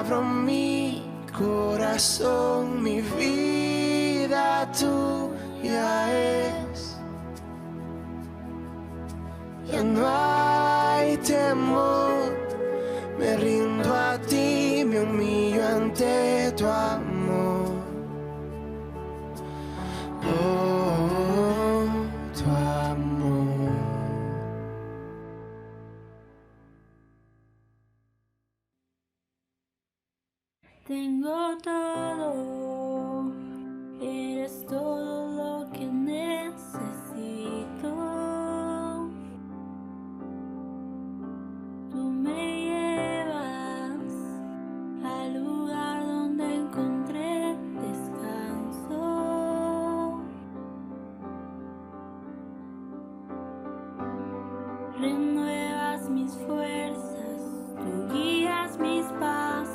abro mi corazón, mi vida tuya es. Ya no hay temor, me rindo a ti, me humillo ante tu amor. Oh, tu amor. Tengo todo, eres todo lo que necesito. Tú me llevas al lugar donde encontré descanso. Renuevas mis fuerzas, tú guías mis pasos.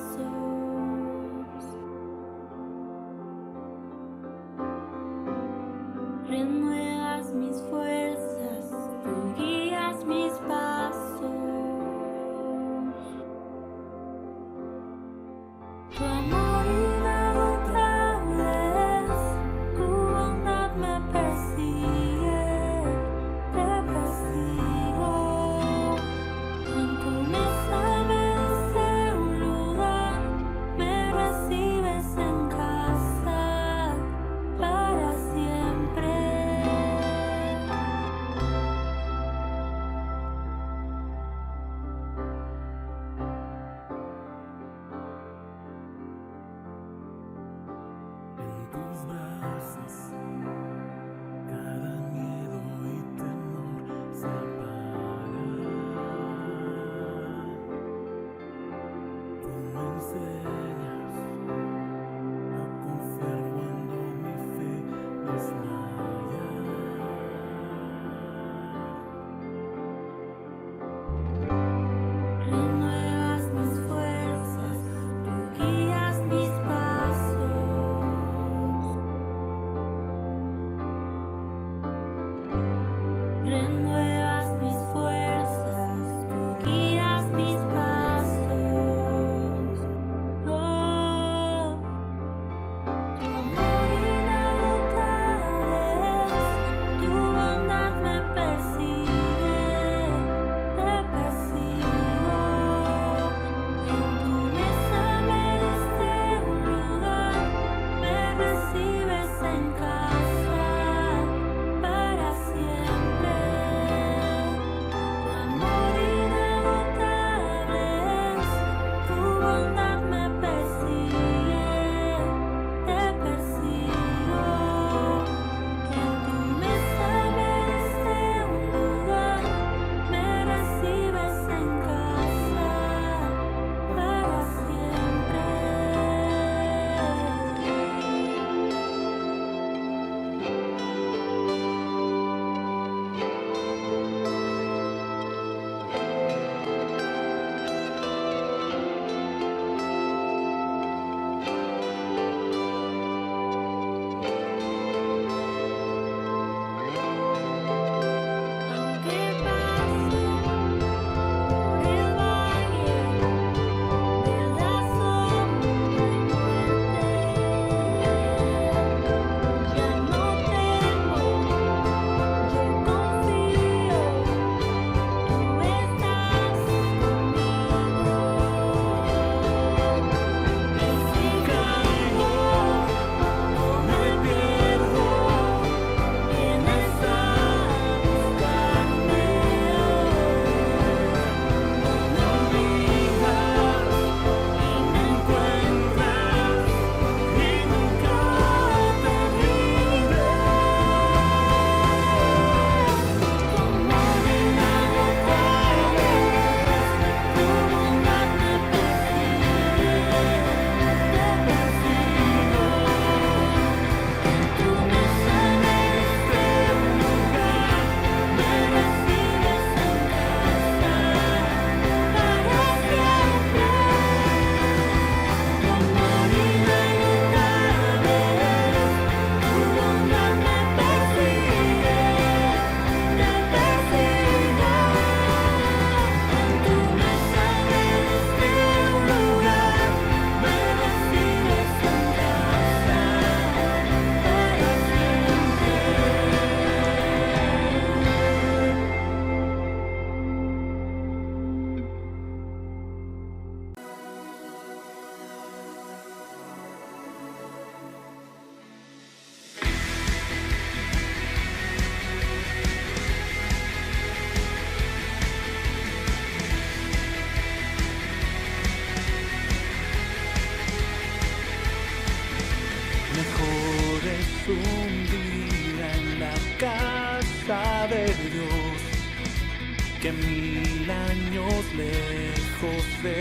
que 1000 años lejos de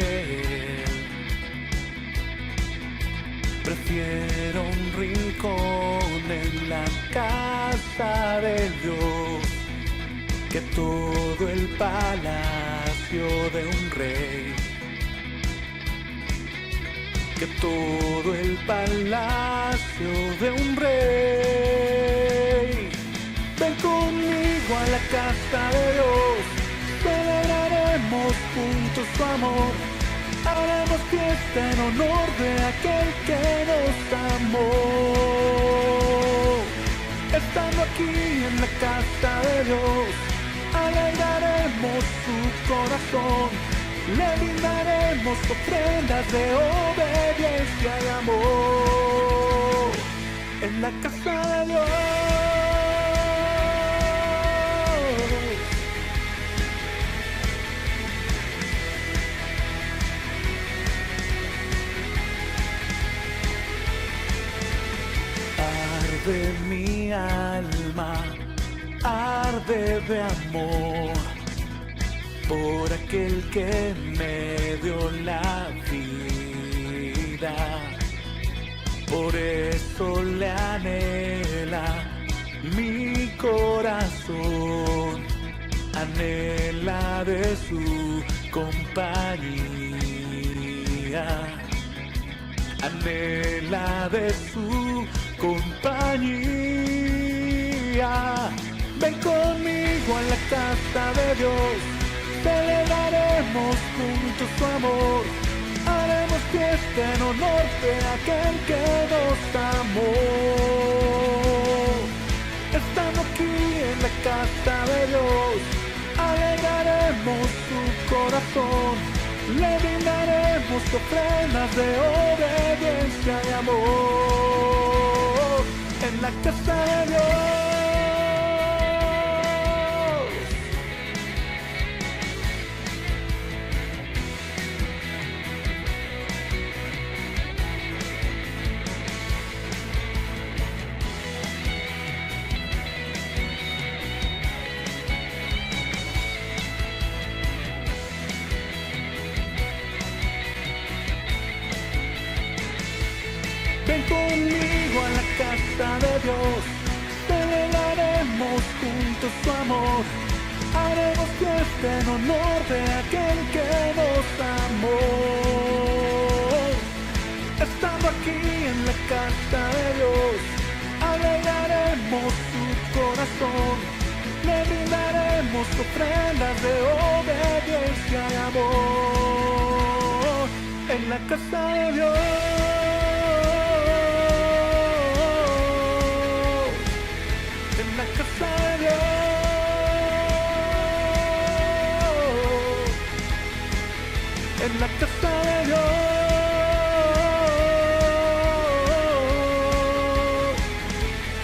él. Prefiero un rincón en la casa de Dios que todo el palacio de un rey. Que todo el palacio de un rey. Ven conmigo a la casa de Dios, celebraremos juntos su amor, haremos fiesta en honor de aquel que nos amó. Estando aquí en la casa de Dios, alegraremos su corazón, le brindaremos ofrendas de obediencia y amor. En la casa de Dios. Arde mi alma, arde de amor por aquel que me dio la vida. Por eso le anhela mi corazón, anhela de su compañía, anhela de su compañía. Ven conmigo a la casa de Dios, celebraremos juntos su amor, haremos fiesta en honor de aquel que nos amó. Estando aquí en la casa de Dios, alegraremos su corazón, le brindaremos ofrendas de obediencia y amor. En la casa de Dios. Ven conmigo a la casa de Dios, celebraremos juntos su amor, haremos fiesta en honor de aquel que nos amó. Estando aquí en la casa de Dios, alegraremos su corazón, le brindaremos ofrendas de obediencia y amor. En la casa de Dios. En la casa de Dios, en la casa de Dios,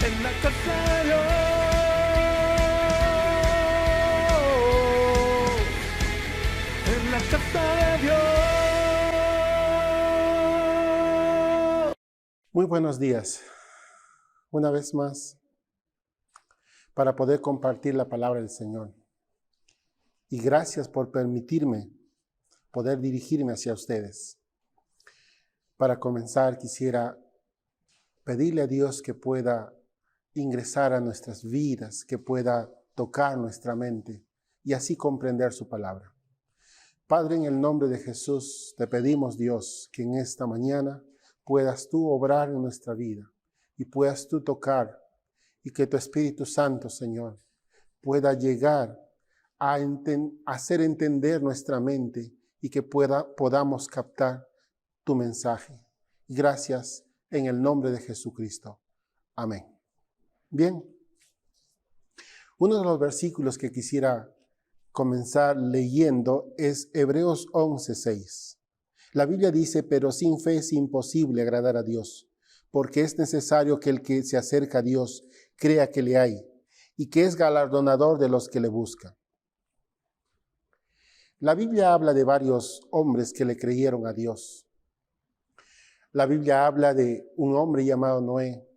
en la casa de Dios, en la casa de Dios. Muy buenos días, una vez más, para poder compartir la palabra del Señor. Y gracias por permitirme poder dirigirme hacia ustedes. Para comenzar, quisiera pedirle a Dios que pueda ingresar a nuestras vidas, que pueda tocar nuestra mente y así comprender su palabra. Padre, en el nombre de Jesús, te pedimos, Dios, que en esta mañana puedas tú obrar en nuestra vida y puedas tú tocar, y que tu Espíritu Santo, Señor, pueda llegar a hacer entender nuestra mente y que podamos captar tu mensaje. Gracias en el nombre de Jesucristo. Amén. Bien, uno de los versículos que quisiera comenzar leyendo es Hebreos 11:6. La Biblia dice, pero sin fe es imposible agradar a Dios, porque es necesario que el que se acerca a Dios crea que le hay y que es galardonador de los que le buscan. La Biblia habla de varios hombres que le creyeron a Dios. La Biblia habla de un hombre llamado Noé,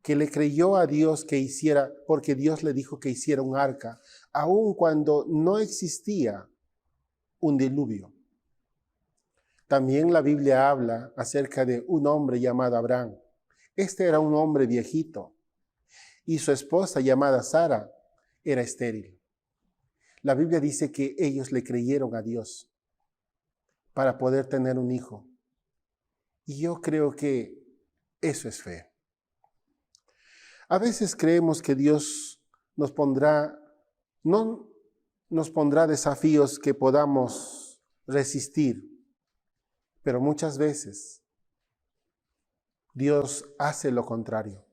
que le creyó a Dios que hiciera, porque Dios le dijo que hiciera un arca, aun cuando no existía un diluvio. También la Biblia habla acerca de un hombre llamado Abraham. Este era un hombre viejito y su esposa llamada Sara era estéril. La Biblia dice que ellos le creyeron a Dios para poder tener un hijo. Y yo creo que eso es fe. A veces creemos que Dios no nos pondrá desafíos que podamos resistir, pero muchas veces Dios hace lo contrario.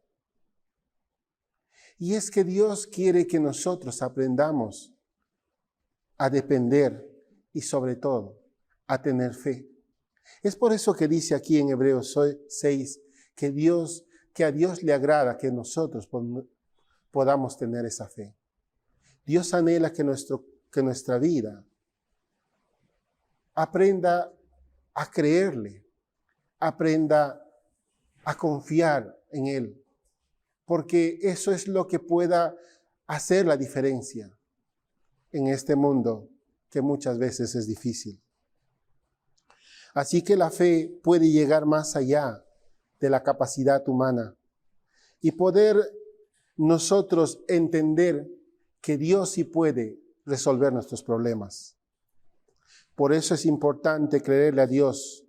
Y es que Dios quiere que nosotros aprendamos a depender y sobre todo a tener fe. Es por eso que dice aquí en Hebreos 6 que a Dios le agrada que nosotros podamos tener esa fe. Dios anhela que nuestra vida aprenda a creerle, aprenda a confiar en Él, porque eso es lo que pueda hacer la diferencia en este mundo que muchas veces es difícil. Así que la fe puede llegar más allá de la capacidad humana y poder nosotros entender que Dios sí puede resolver nuestros problemas. Por eso es importante creerle a Dios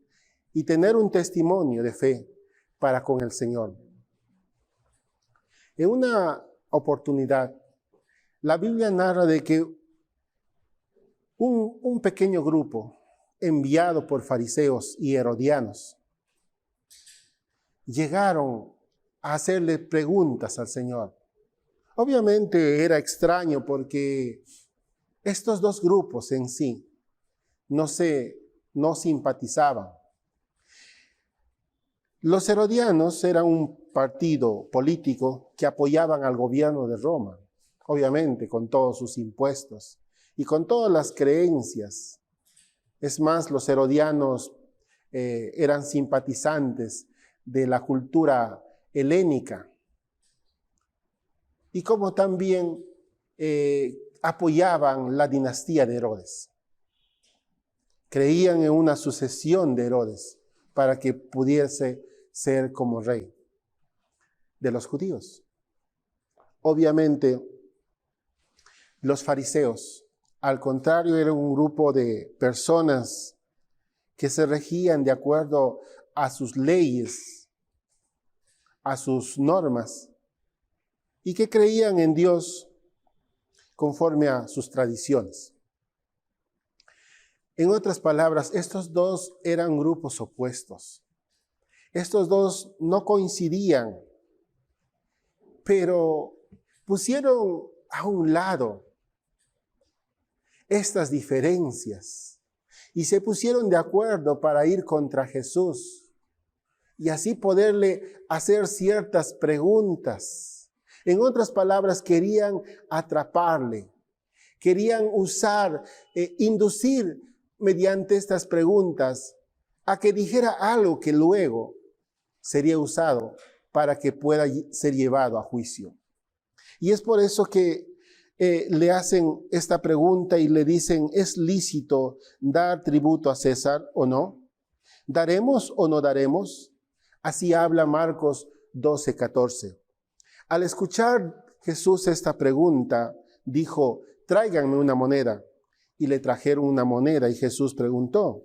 y tener un testimonio de fe para con el Señor. En una oportunidad, la Biblia narra de que un pequeño grupo enviado por fariseos y herodianos llegaron a hacerle preguntas al Señor. Obviamente era extraño porque estos dos grupos en sí no simpatizaban. Los herodianos eran un partido político que apoyaban al gobierno de Roma, obviamente con todos sus impuestos y con todas las creencias. Es más, los herodianos eran simpatizantes de la cultura helénica y como también apoyaban la dinastía de Herodes. Creían en una sucesión de Herodes para que pudiese ser como rey de los judíos. Obviamente, los fariseos, al contrario, eran un grupo de personas que se regían de acuerdo a sus leyes, a sus normas, y que creían en Dios conforme a sus tradiciones. En otras palabras, estos dos eran grupos opuestos. Estos dos no coincidían, pero pusieron a un lado estas diferencias y se pusieron de acuerdo para ir contra Jesús y así poderle hacer ciertas preguntas. En otras palabras, querían atraparle, querían inducir mediante estas preguntas a que dijera algo que luego sería usado para que pueda ser llevado a juicio. Y es por eso que le hacen esta pregunta y le dicen, ¿es lícito dar tributo a César o no? ¿Daremos o no daremos? Así habla Marcos 12:14. Al escuchar Jesús esta pregunta, dijo, tráiganme una moneda. Y le trajeron una moneda y Jesús preguntó,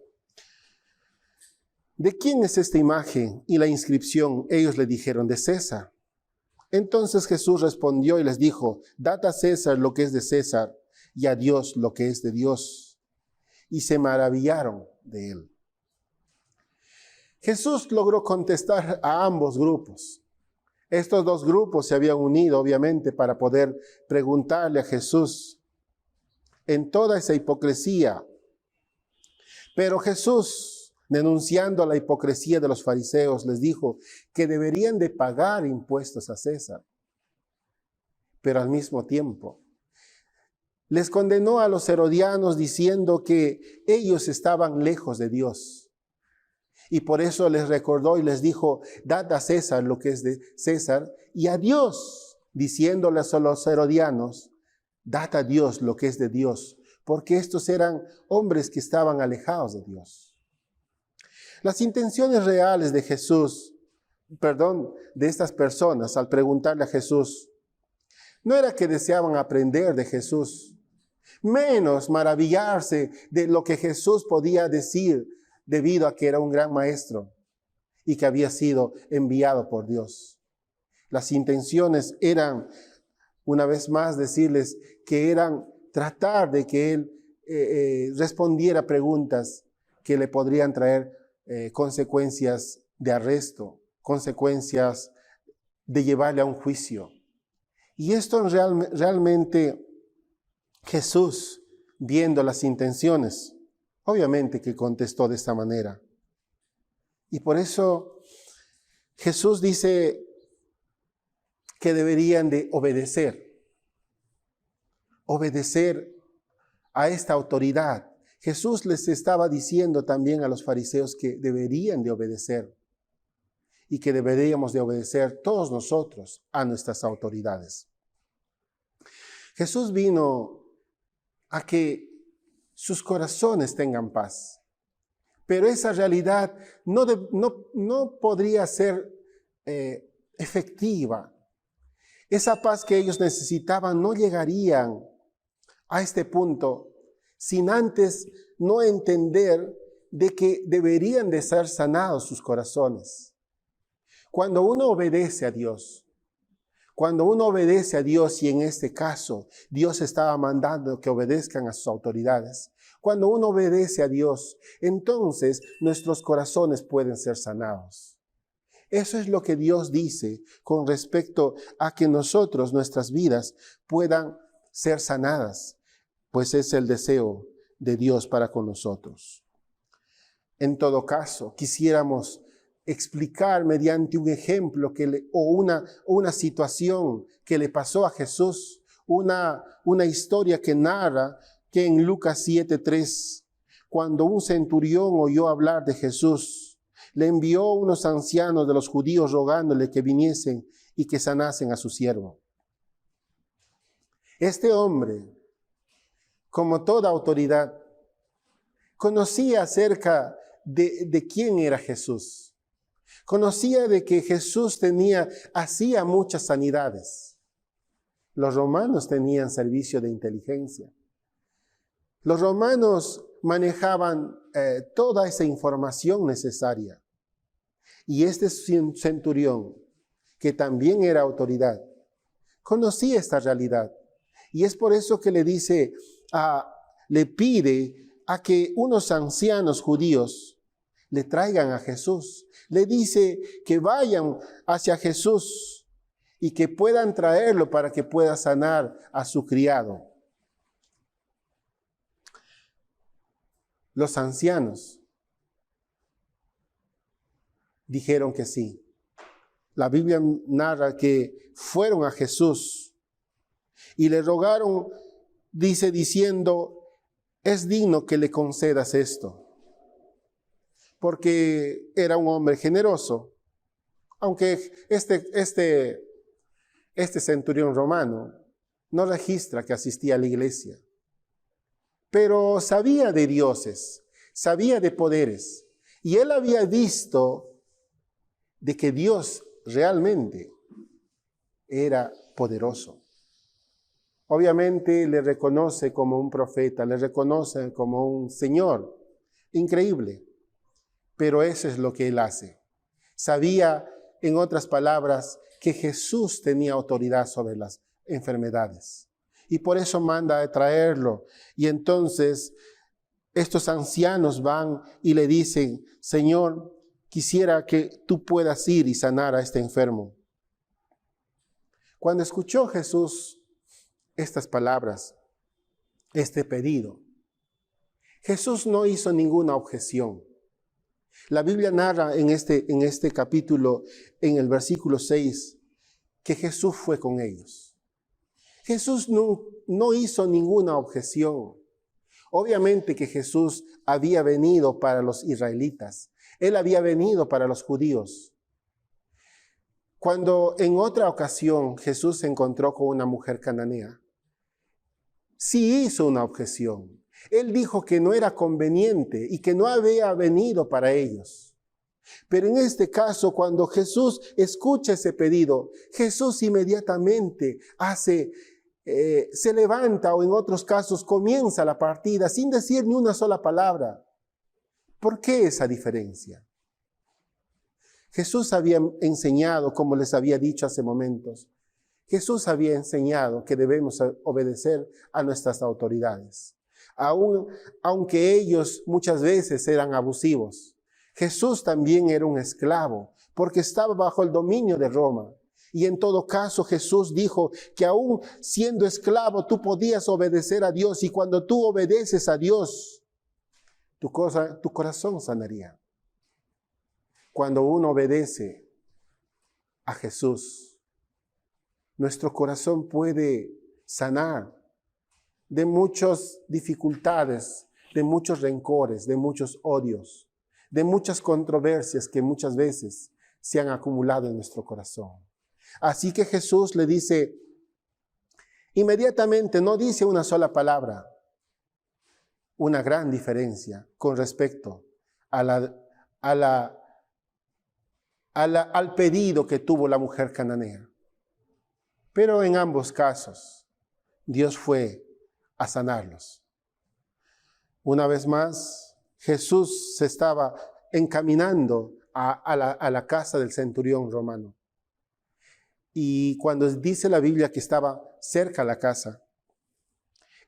¿de quién es esta imagen y la inscripción? Ellos le dijeron, de César. Entonces Jesús respondió y les dijo, dad a César lo que es de César y a Dios lo que es de Dios. Y se maravillaron de él. Jesús logró contestar a ambos grupos. Estos dos grupos se habían unido, obviamente, para poder preguntarle a Jesús en toda esa hipocresía. Pero Jesús, denunciando la hipocresía de los fariseos, les dijo que deberían de pagar impuestos a César. Pero al mismo tiempo, les condenó a los herodianos diciendo que ellos estaban lejos de Dios Y por eso les recordó y les dijo, dad a César lo que es de César y a Dios, diciéndoles a los herodianos, dad a Dios lo que es de Dios, porque estos eran hombres que estaban alejados de Dios. Las intenciones reales de de estas personas al preguntarle a Jesús, no era que deseaban aprender de Jesús, menos maravillarse de lo que Jesús podía decir debido a que era un gran maestro y que había sido enviado por Dios. Las intenciones eran, una vez más, decirles que eran tratar de que él respondiera preguntas que le podrían traer consecuencias de arresto, consecuencias de llevarle a un juicio. Y esto realmente Jesús, viendo las intenciones, obviamente que contestó de esta manera. Y por eso Jesús dice que deberían de obedecer a esta autoridad. Jesús les estaba diciendo también a los fariseos que deberían de obedecer y que deberíamos de obedecer todos nosotros a nuestras autoridades. Jesús vino a que sus corazones tengan paz. Pero esa realidad no podría ser efectiva. Esa paz que ellos necesitaban no llegarían a este punto sin antes no entender de que deberían de ser sanados sus corazones. Cuando uno obedece a Dios, y en este caso Dios estaba mandando que obedezcan a sus autoridades, cuando uno obedece a Dios, entonces nuestros corazones pueden ser sanados. Eso es lo que Dios dice con respecto a que nuestras vidas puedan ser sanadas, pues es el deseo de Dios para con nosotros. En todo caso, quisiéramos explicar mediante un ejemplo o una situación que le pasó a Jesús, una historia que narra que en Lucas 7:3, cuando un centurión oyó hablar de Jesús, le envió unos ancianos de los judíos rogándole que viniesen y que sanasen a su siervo. Este hombre, como toda autoridad, conocía acerca de quién era Jesús. Conocía de que Jesús hacía muchas sanidades. Los romanos tenían servicio de inteligencia. Los romanos manejaban toda esa información necesaria. Y este centurión, que también era autoridad, conocía esta realidad. Y es por eso que le pide a que unos ancianos judíos le traigan a Jesús. Le dice que vayan hacia Jesús y que puedan traerlo para que pueda sanar a su criado. Los ancianos dijeron que sí. La Biblia narra que fueron a Jesús y le rogaron, diciendo, es digno que le concedas esto. Porque era un hombre generoso. Aunque este centurión romano no registra que asistía a la iglesia. Pero sabía de dioses, sabía de poderes. Y él había visto de que Dios realmente era poderoso. Obviamente le reconoce como un profeta, le reconoce como un Señor. Increíble. Pero eso es lo que él hace. Sabía, en otras palabras, que Jesús tenía autoridad sobre las enfermedades. Y por eso manda a traerlo. Y entonces estos ancianos van y le dicen, Señor, quisiera que tú puedas ir y sanar a este enfermo. Cuando escuchó Jesús estas palabras, este pedido, Jesús no hizo ninguna objeción. La Biblia narra en este capítulo, en el versículo 6, que Jesús fue con ellos. Jesús no hizo ninguna objeción. Obviamente que Jesús había venido para los israelitas. Él había venido para los judíos. Cuando en otra ocasión Jesús se encontró con una mujer cananea, sí hizo una objeción. Él dijo que no era conveniente y que no había venido para ellos. Pero en este caso, cuando Jesús escucha ese pedido, Jesús inmediatamente se levanta, o en otros casos comienza la partida sin decir ni una sola palabra. ¿Por qué esa diferencia? Jesús había enseñado, como les había dicho hace momentos, Jesús había enseñado que debemos obedecer a nuestras autoridades, aunque ellos muchas veces eran abusivos. Jesús también era un esclavo, porque estaba bajo el dominio de Roma. Y en todo caso Jesús dijo que aún siendo esclavo tú podías obedecer a Dios, y cuando tú obedeces a Dios, tu corazón sanaría. Cuando uno obedece a Jesús, nuestro corazón puede sanar de muchas dificultades, de muchos rencores, de muchos odios, de muchas controversias que muchas veces se han acumulado en nuestro corazón. Así que Jesús le dice, inmediatamente no dice una sola palabra, una gran diferencia con respecto al pedido que tuvo la mujer cananea. Pero en ambos casos, Dios fue a sanarlos. Una vez más, Jesús se estaba encaminando a la casa del centurión romano. Y cuando dice la Biblia que estaba cerca a la casa,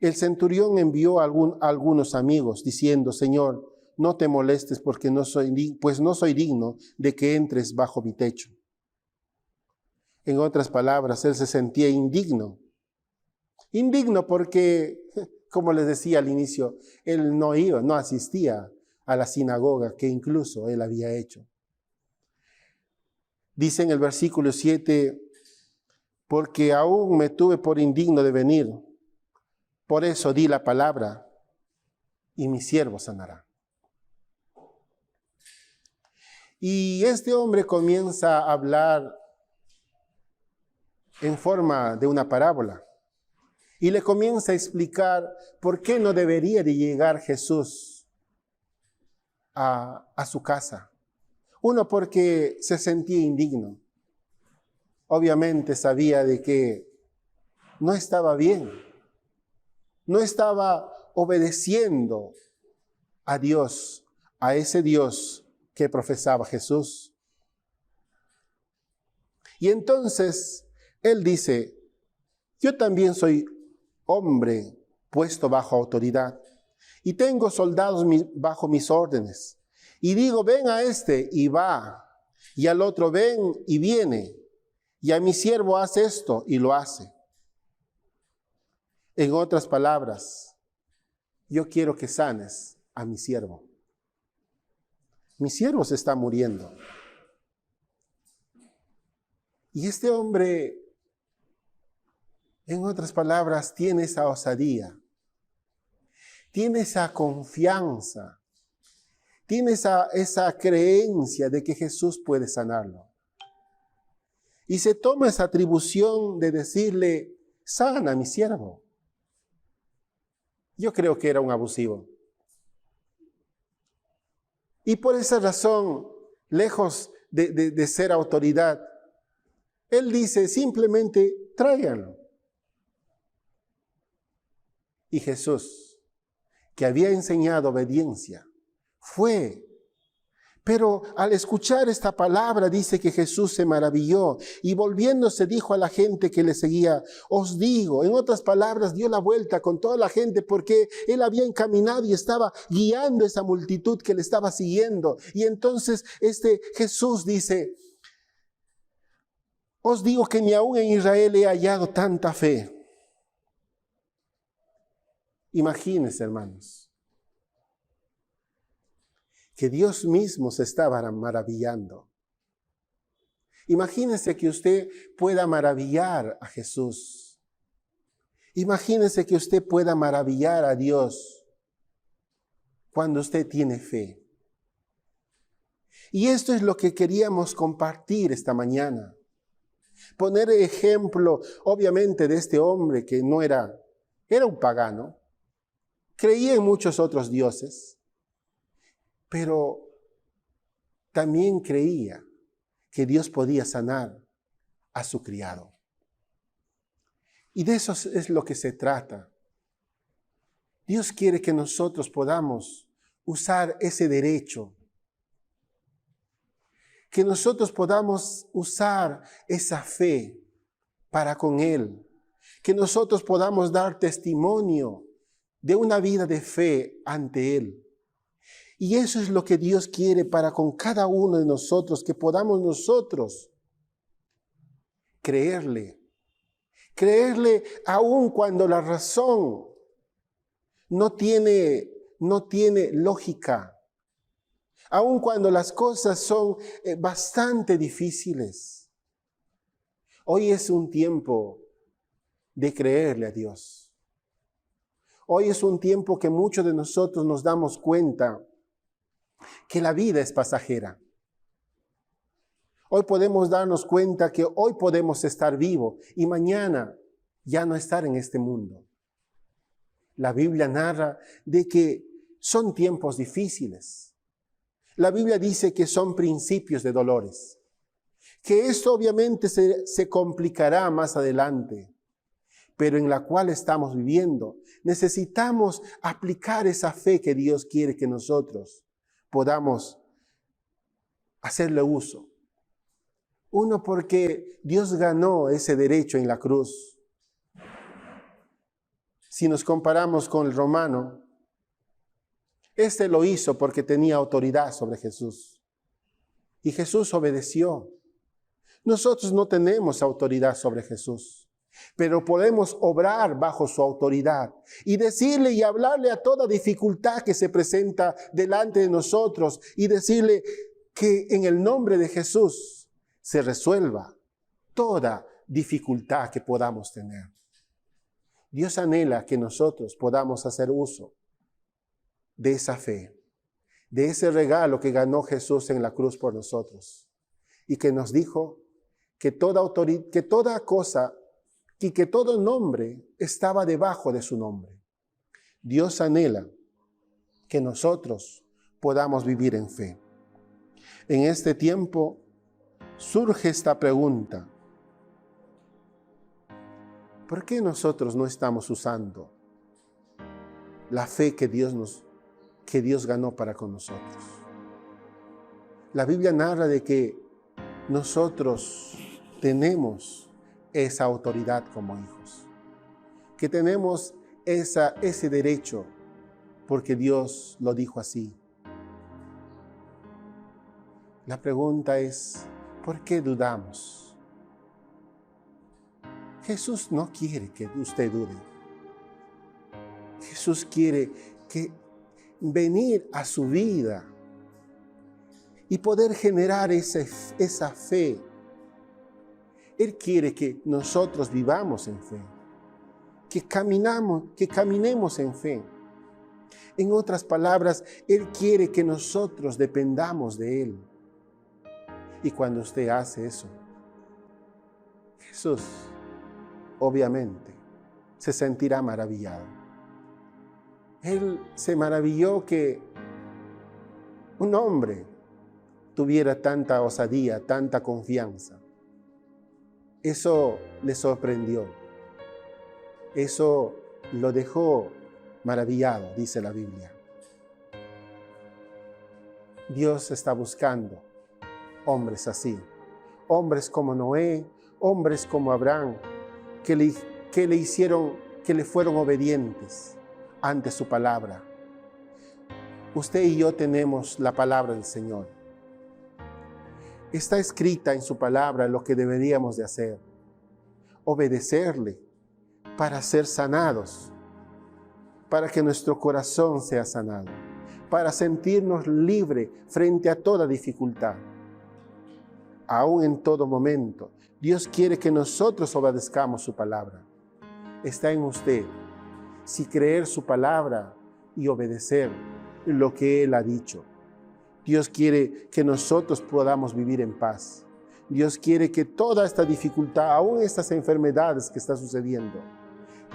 el centurión envió a algunos amigos diciendo, Señor, no te molestes porque no soy digno de que entres bajo mi techo. En otras palabras, él se sentía indigno. Indigno porque, como les decía al inicio, él no asistía a la sinagoga que incluso él había hecho. Dice en el versículo 7, porque aún me tuve por indigno de venir, por eso di la palabra y mi siervo sanará. Y este hombre comienza a hablar en forma de una parábola y le comienza a explicar por qué no debería de llegar Jesús a su casa. Uno, porque se sentía indigno. Obviamente sabía de que no estaba bien, no estaba obedeciendo a Dios, a ese Dios que profesaba Jesús. Y entonces él dice, yo también soy hombre puesto bajo autoridad y tengo soldados bajo mis órdenes. Y digo, ven a este y va, y al otro ven y viene, y a mi siervo hace esto y lo hace. En otras palabras, yo quiero que sanes a mi siervo. Mi siervo se está muriendo. Y este hombre, en otras palabras, tiene esa osadía, tiene esa confianza, tiene esa creencia de que Jesús puede sanarlo. Y se toma esa atribución de decirle, sana a mi siervo. Yo creo que era un abusivo. Y por esa razón, lejos de ser autoridad, él dice simplemente, tráiganlo. Y Jesús, que había enseñado obediencia, fue. Pero al escuchar esta palabra dice que Jesús se maravilló y volviéndose dijo a la gente que le seguía, os digo, en otras palabras dio la vuelta con toda la gente porque él había encaminado y estaba guiando esa multitud que le estaba siguiendo. Y entonces Jesús dice, os digo que ni aún en Israel he hallado tanta fe. Imagínense, hermanos, que Dios mismo se estaba maravillando. Imagínese que usted pueda maravillar a Jesús. Imagínese que usted pueda maravillar a Dios cuando usted tiene fe. Y esto es lo que queríamos compartir esta mañana. Poner ejemplo, obviamente, de este hombre que no era un pagano, creía en muchos otros dioses, pero también creía que Dios podía sanar a su criado. Y de eso es lo que se trata. Dios quiere que nosotros podamos usar ese derecho, que nosotros podamos usar esa fe para con Él, que nosotros podamos dar testimonio de una vida de fe ante Él. Y eso es lo que Dios quiere para con cada uno de nosotros, que podamos nosotros creerle aun cuando la razón no tiene lógica, aun cuando las cosas son bastante difíciles. Hoy es un tiempo de creerle a Dios. Hoy es un tiempo que muchos de nosotros nos damos cuenta que la vida es pasajera. Hoy podemos darnos cuenta que hoy podemos estar vivos y mañana ya no estar en este mundo. La Biblia narra de que son tiempos difíciles. La Biblia dice que son principios de dolores, que esto obviamente se complicará más adelante, pero en la cual estamos viviendo. Necesitamos aplicar esa fe que Dios quiere que nosotros podamos hacerle uso. Uno, porque Dios ganó ese derecho en la cruz. Si nos comparamos con el romano, este lo hizo porque tenía autoridad sobre Jesús. Y Jesús obedeció. Nosotros no tenemos autoridad sobre Jesús, pero podemos obrar bajo su autoridad y decirle y hablarle a toda dificultad que se presenta delante de nosotros y decirle que en el nombre de Jesús se resuelva toda dificultad que podamos tener. Dios anhela que nosotros podamos hacer uso de esa fe, de ese regalo que ganó Jesús en la cruz por nosotros y que nos dijo que toda cosa y que todo nombre estaba debajo de su nombre. Dios anhela que nosotros podamos vivir en fe. En este tiempo surge esta pregunta: ¿por qué nosotros no estamos usando la fe que Dios ganó para con nosotros? La Biblia narra de que nosotros tenemos esa autoridad como hijos, que tenemos ese derecho porque Dios lo dijo así. La pregunta es: ¿por qué dudamos? Jesús no quiere que usted dude. Jesús quiere venir a su vida y poder generar esa fe. Él quiere que nosotros vivamos en fe, que caminemos en fe. En otras palabras, Él quiere que nosotros dependamos de Él. Y cuando usted hace eso, Jesús obviamente se sentirá maravillado. Él se maravilló que un hombre tuviera tanta osadía, tanta confianza. Eso le sorprendió. Eso lo dejó maravillado, dice la Biblia. Dios está buscando hombres así, hombres como Noé, hombres como Abraham, que le fueron obedientes ante su palabra. Usted y yo tenemos la palabra del Señor. Está escrita en su palabra lo que deberíamos de hacer: obedecerle para ser sanados, para que nuestro corazón sea sanado, para sentirnos libres frente a toda dificultad. Aún en todo momento, Dios quiere que nosotros obedezcamos su palabra. Está en usted si creer su palabra y obedecer lo que Él ha dicho. Dios quiere que nosotros podamos vivir en paz. Dios quiere que toda esta dificultad, aún estas enfermedades que están sucediendo,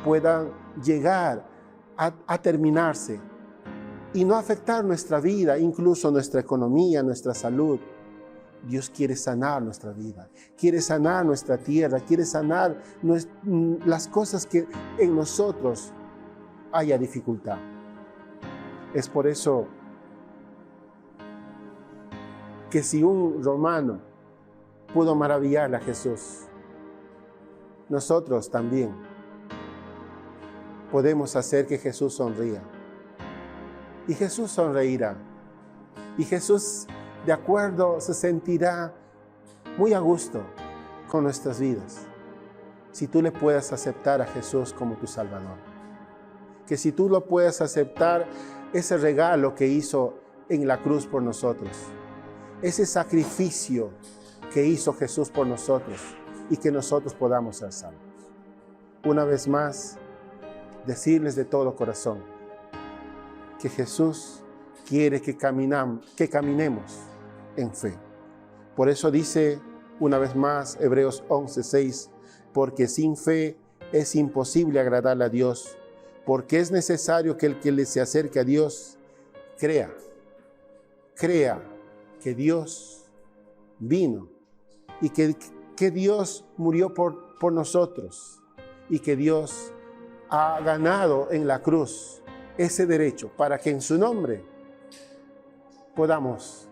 puedan llegar a terminarse y no afectar nuestra vida, incluso nuestra economía, nuestra salud. Dios quiere sanar nuestra vida, quiere sanar nuestra tierra, quiere sanar las cosas que en nosotros haya dificultad. Es por eso que si un romano pudo maravillarle a Jesús, nosotros también podemos hacer que Jesús sonría. Y Jesús sonreirá. Y Jesús, de acuerdo, se sentirá muy a gusto con nuestras vidas. Si tú le puedas aceptar a Jesús como tu Salvador. Que si tú lo puedas aceptar, ese regalo que hizo en la cruz por nosotros. Ese sacrificio que hizo Jesús por nosotros y que nosotros podamos ser salvos. Una vez más, decirles de todo corazón que Jesús quiere que caminemos en fe. Por eso dice una vez más Hebreos 11:6, porque sin fe es imposible agradarle a Dios, porque es necesario que el que se acerque a Dios crea que Dios vino y que Dios murió por nosotros y que Dios ha ganado en la cruz ese derecho para que en su nombre podamos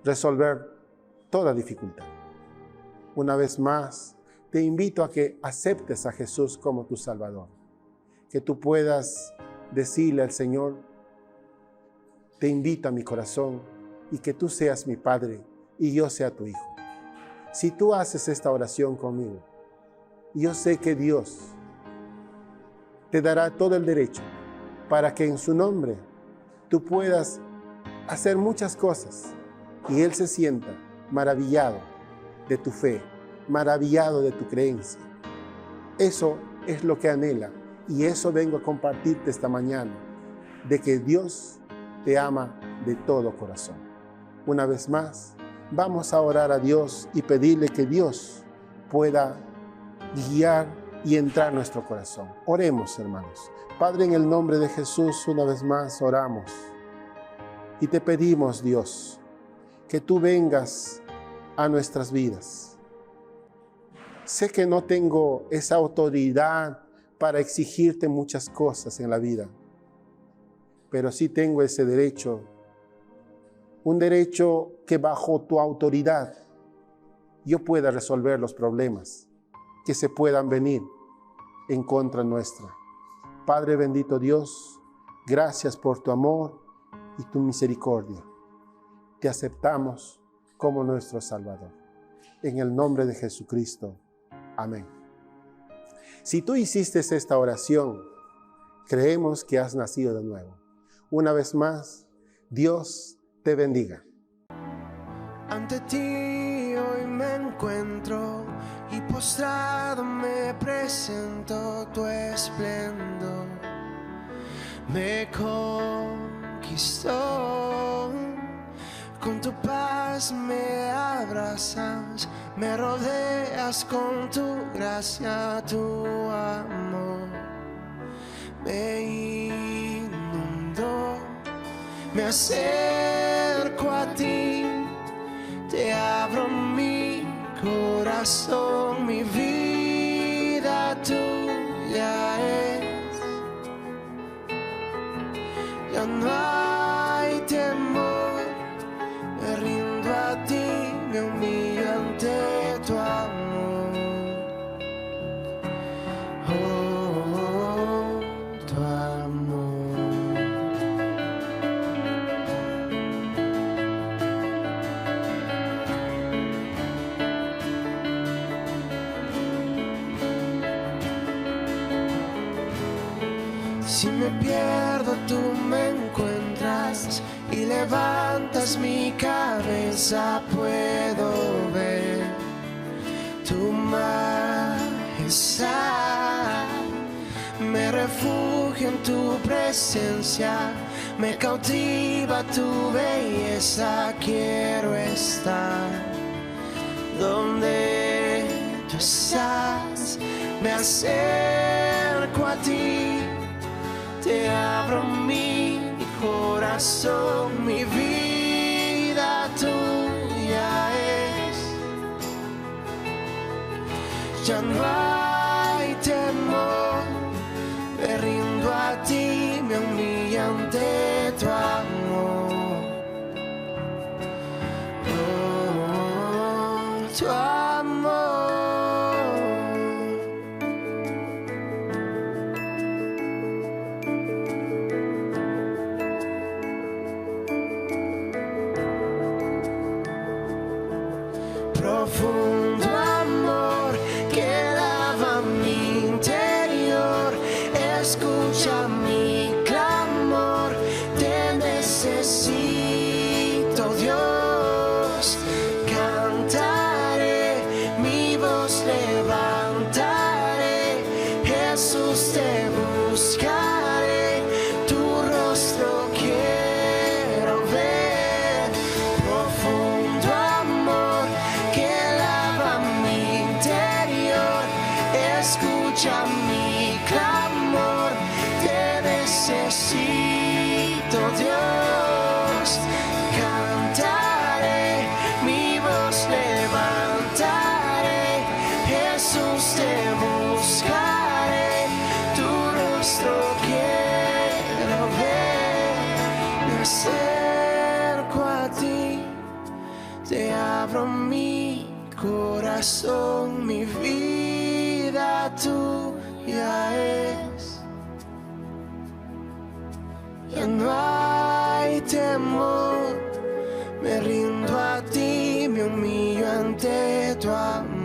resolver toda dificultad. Una vez más, te invito a que aceptes a Jesús como tu Salvador, que tú puedas decirle al Señor, te invito a mi corazón y que tú seas mi Padre y yo sea tu Hijo. Si tú haces esta oración conmigo, yo sé que Dios te dará todo el derecho para que en su nombre tú puedas hacer muchas cosas y Él se sienta maravillado de tu fe, maravillado de tu creencia. Eso es lo que anhela y eso vengo a compartirte esta mañana, de que Dios te ama de todo corazón. Una vez más, vamos a orar a Dios y pedirle que Dios pueda guiar y entrar en nuestro corazón. Oremos, hermanos. Padre, en el nombre de Jesús, una vez más oramos y te pedimos, Dios, que tú vengas a nuestras vidas. Sé que no tengo esa autoridad para exigirte muchas cosas en la vida, pero sí tengo ese derecho, un derecho que bajo tu autoridad yo pueda resolver los problemas que se puedan venir en contra nuestra. Padre bendito Dios, gracias por tu amor y tu misericordia. Te aceptamos como nuestro Salvador. En el nombre de Jesucristo. Amén. Si tú hiciste esta oración, creemos que has nacido de nuevo. Una vez más, Dios te bendiga. Ante ti hoy me encuentro y postrado me presento, tu esplendor me conquistó. Con tu paz me abrazas, me rodeas con tu gracia, tu amor me inundó. Me acerco a ti, te abro mi corazón, mi vida tuya es. Ya no hay temor, me rindo a ti, me humillo ante tu amor. Oh, tu amor. Si me pierdo, tú me encuentras y levantas mi cabeza, puedo ver tu majestad. Me refugio en tu presencia, me cautiva tu belleza, quiero estar donde tú estás, me acerco a ti, te abro mi corazón, mi vida tuya es, ya no hay temor, me rindo a ti, me humillo ante tu amor. Oh, tu amor. Profundo amor que lava mi interior, escucha mi clamor, te necesito, Dios. Cantaré, mi voz levantaré, Jesús te buscaré, tu rostro quiero ver. Profundo amor que lava mi interior, escucha mi clamor, te necesito, Dios. Cantaré, mi voz levantaré, Jesús te buscaré, tu rostro quiero ver. Me acerco a ti, te abro mi corazón, mi vida tuya es. Ya no hay temor, me rindo a ti, me humillo ante tu amor.